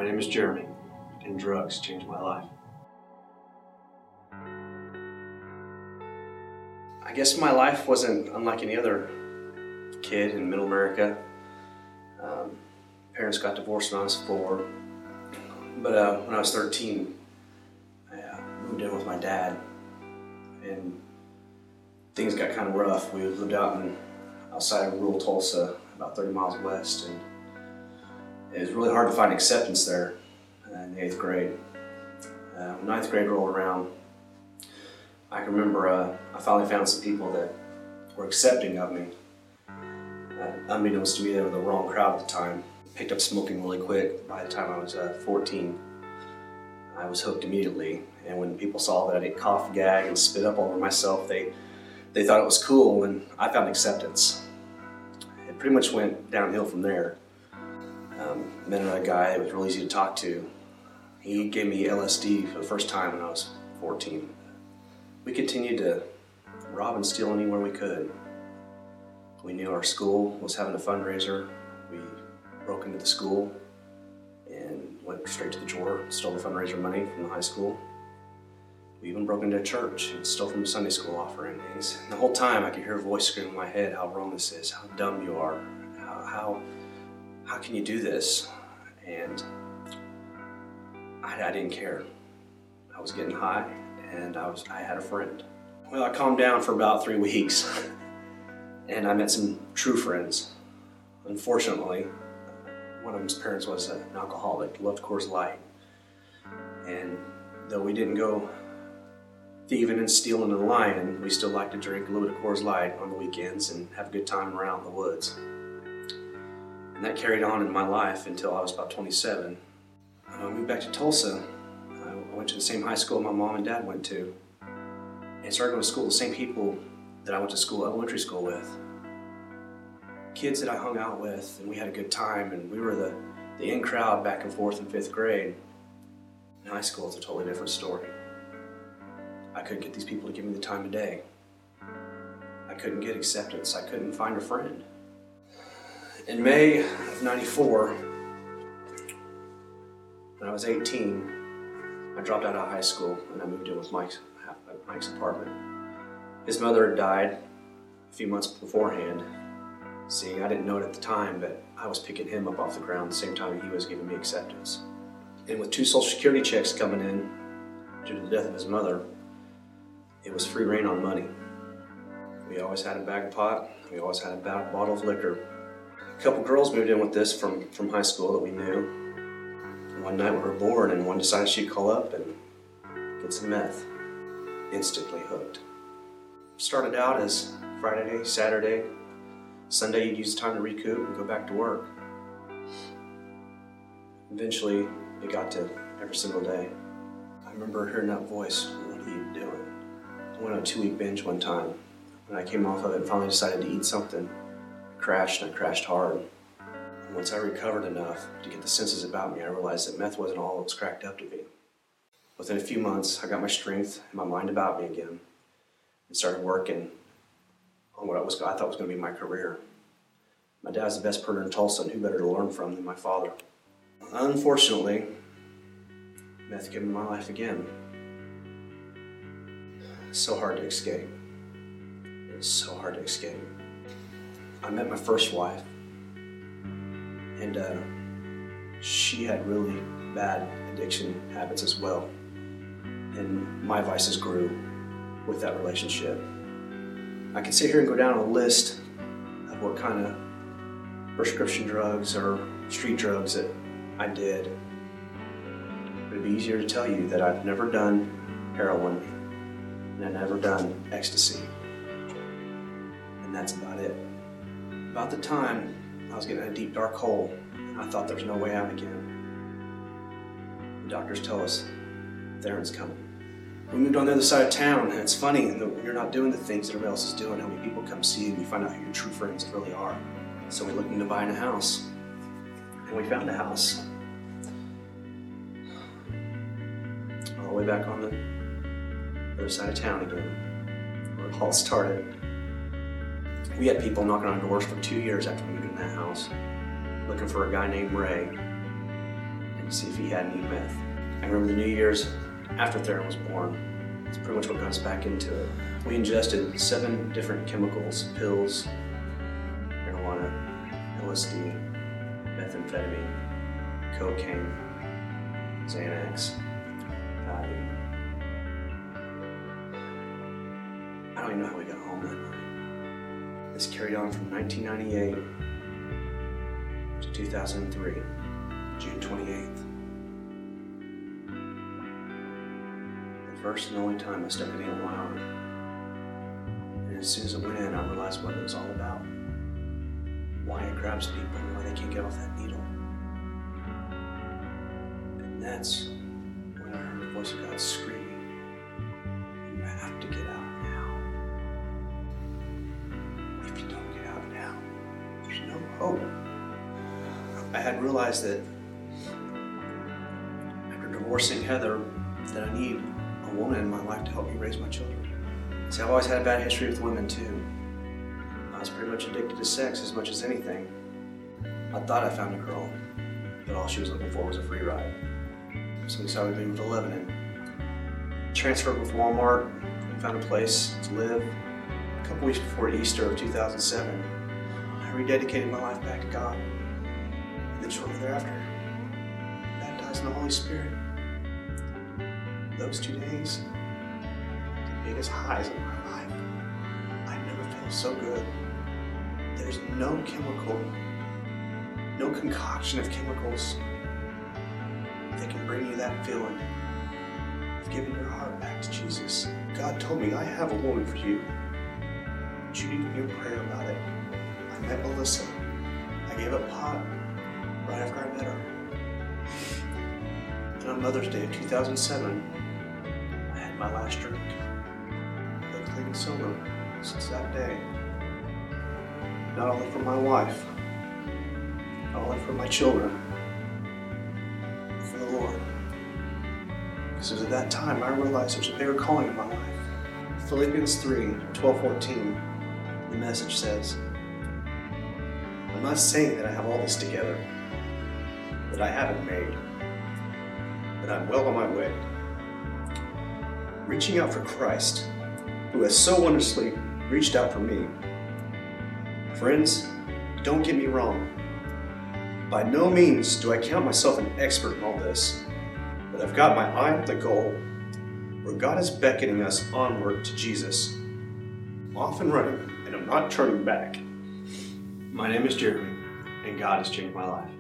name is Jeremy, and drugs changed my life. I guess my life wasn't unlike any other kid in middle America. Parents got divorced when I was 4, but when I was 13, I moved in with my dad, and things got kind of rough. We lived outside of rural Tulsa, about 30 miles west, and it was really hard to find acceptance there in the 8th grade. When 9th grade rolled around, I can remember I finally found some people that were accepting of me. Unbeknownst to me, they were the wrong crowd at the time. Picked up smoking really quick. By the time I was 14, I was hooked immediately. And when people saw that I didn't cough, gag, and spit up all over myself, they thought it was cool, and I found acceptance. It pretty much went downhill from there. Met another guy that was really easy to talk to. He gave me LSD for the first time when I was 14. We continued to rob and steal anywhere we could. We knew our school was having a fundraiser. We broke into the school and went straight to the drawer, stole the fundraiser money from the high school. We even broke into a church and stole from a Sunday school offering. And the whole time I could hear a voice scream in my head how wrong this is, how dumb you are, how can you do this? And I didn't care. I was getting high, and I had a friend. Well, I calmed down for about 3 weeks, and I met some true friends. Unfortunately, one of them's parents was an alcoholic, loved Coors Light. And though we didn't go thieving and stealing and lying, we still liked to drink a little bit of Coors Light on the weekends and have a good time around the woods. And that carried on in my life until I was about 27. When I moved back to Tulsa, I went to the same high school my mom and dad went to, and started going to school with the same people that I went to elementary school with. Kids that I hung out with, and we had a good time, and we were the in crowd back and forth in 5th grade. In high school, it's a totally different story. I couldn't get these people to give me the time of day. I couldn't get acceptance. I couldn't find a friend. In May of '94, when I was 18, I dropped out of high school and I moved in with Mike's apartment. His mother had died a few months beforehand. See, I didn't know it at the time, but I was picking him up off the ground the same time he was giving me acceptance. And with 2 Social Security checks coming in due to the death of his mother, it was free reign on money. We always had a bag of pot. We always had a bottle of liquor. A couple girls moved in with us from high school that we knew. And one night we were bored, and one decided she'd call up and get some meth. Instantly hooked. Started out as Friday, Saturday, Sunday you'd use the time to recoup and go back to work. Eventually it got to every single day. I remember hearing that voice, "What are you doing?" I went on a 2-week binge one time. When I came off of it and finally decided to eat something, I crashed hard. And once I recovered enough to get the senses about me, I realized that meth wasn't all it was cracked up to be. Within a few months, I got my strength and my mind about me again and started working on what I thought was going to be my career. My dad's the best printer in Tulsa, and who better to learn from than my father? Unfortunately, meth came into my life again. It's so hard to escape. It's so hard to escape. I met my first wife, and she had really bad addiction habits as well. And my vices grew with that relationship. I could sit here and go down a list of what kind of prescription drugs or street drugs that I did. But it'd be easier to tell you that I've never done heroin and I've never done ecstasy. And that's about it. About the time I was getting in a deep dark hole, and I thought there was no way out again. The doctors tell us Theron's coming. We moved on the other side of town, and it's funny that when you're not doing the things that everybody else is doing, how many people come see you and you find out who your true friends really are. So we looked into buying a house, and we found a house. All the way back on the other side of town again, where it all started. We had people knocking on doors for 2 years after we moved in that house, looking for a guy named Ray. And to see if he had any meth. I remember the New Year's after Theron was born. It's pretty much what got us back into it. We ingested 7 different chemicals, pills, marijuana, LSD, methamphetamine, cocaine, Xanax, Valium. I don't even know how we got home that night. This carried on from 1998 to 2003, June 28th. The first and only time I stuck a needle in my arm. And as soon as it went in, I realized what it was all about. Why it grabs people and why they can't get off that needle. And that's when I heard the voice of God screaming, "You have to get out now. If you don't get out now, there's no hope." I had realized that after divorcing Heather, that I need a woman in my life to help me raise my children. See, I've always had a bad history with women too. I was pretty much addicted to sex as much as anything. I thought I found a girl, but all she was looking for was a free ride. So we decided to move to Lebanon. Transferred with Walmart and found a place to live. A couple weeks before Easter of 2007, I rededicated my life back to God. And then shortly thereafter, baptized in the Holy Spirit. Those 2 days, the biggest highs of my life. I never felt so good. There's no chemical, no concoction of chemicals that can bring you that feeling of giving your heart back to Jesus. God told me, "I have a woman for you, but you need to be in prayer about it." I met Melissa. I gave up pot right after I met her. And on Mother's Day of 2007, I had my last drink. Been clean and sober since that day. Not only for my wife, not only for my children, but for the Lord. Because it was at that time I realized there's a bigger calling in my life. Philippians 3:12-14, the Message says, "I'm not saying that I have all this together, that I haven't made, but I'm well on my way. Reaching out for Christ, who has so wondrously reached out for me. Friends, don't get me wrong. By no means do I count myself an expert in all this, but I've got my eye on the goal, where God is beckoning us onward to Jesus. I'm off and running, and I'm not turning back." My name is Jeremy, and God has changed my life.